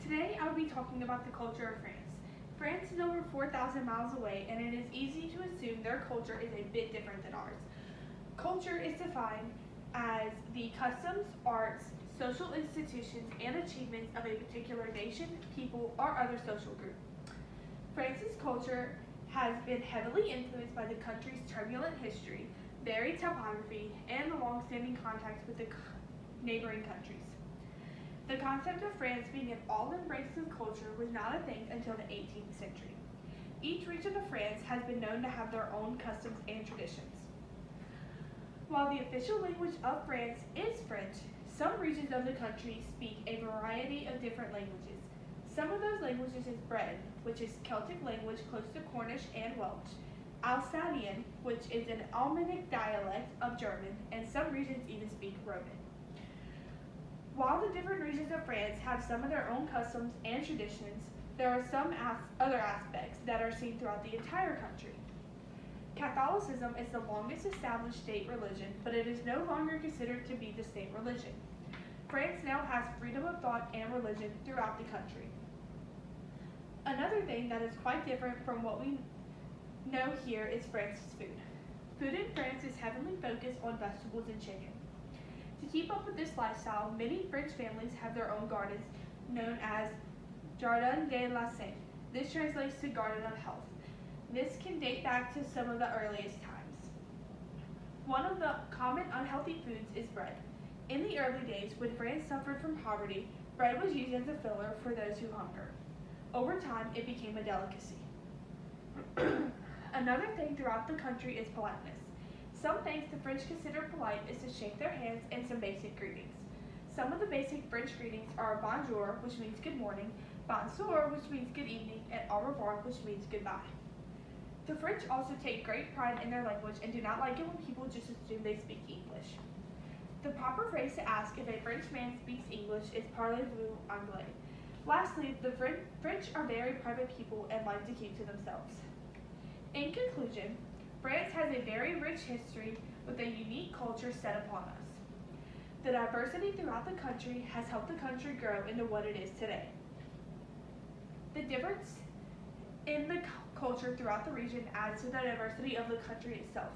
Today I will be talking about the culture of France. France is over 4,000 miles away, and it is easy to assume their culture is a bit different than ours. Culture is defined as the customs, arts, social institutions, and achievements of a particular nation, people, or other social group. France's culture has been heavily influenced by the country's turbulent history, varied topography, and the long-standing contacts with the neighboring countries. The concept of France being an all-embracing culture was not a thing until the 18th century. Each region of France has been known to have their own customs and traditions. While the official language of France is French, some regions of the country speak a variety of different languages. Some of those languages is Breton, which is Celtic language close to Cornish and Welsh, Alsatian, which is an Alemannic dialect of German, and some regions even speak Roman. While the different regions of France have some of their own customs and traditions, there are some other aspects that are seen throughout the entire country. Catholicism is the longest established state religion, but it is no longer considered to be the state religion. France now has freedom of thought and religion throughout the country. Another thing that is quite different from what we know here is France's food. Food in France is heavily focused on vegetables and chicken. To keep up with this lifestyle, many French families have their own gardens known as Jardin de la Santé. This translates to Garden of Health. This can date back to some of the earliest times. One of the common unhealthy foods is bread. In the early days, when France suffered from poverty, bread was used as a filler for those who hunger. Over time, it became a delicacy. Another thing throughout the country is politeness. Some things the French consider polite is to shake their hands and some basic greetings. Some of the basic French greetings are bonjour, which means good morning, bonsoir, which means good evening, and au revoir, which means goodbye. The French also take great pride in their language and do not like it when people just assume they speak English. The proper phrase to ask if a French man speaks English is parlez-vous anglais. Lastly, the French are very private people and like to keep to themselves. In conclusion, France has a very rich history with a unique culture set upon us. The diversity throughout the country has helped the country grow into what it is today. The difference in the culture throughout the region adds to the diversity of the country itself.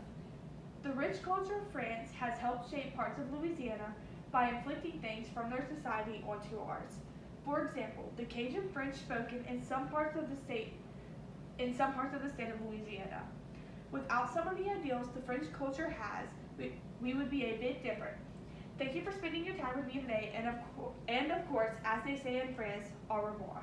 The rich culture of France has helped shape parts of Louisiana by inflicting things from their society onto ours. For example, the Cajun French spoken in some parts of the state of Louisiana. Without some of the ideals the French culture has, we would be a bit different. Thank you for spending your time with me today, and of course, as they say in France, au revoir.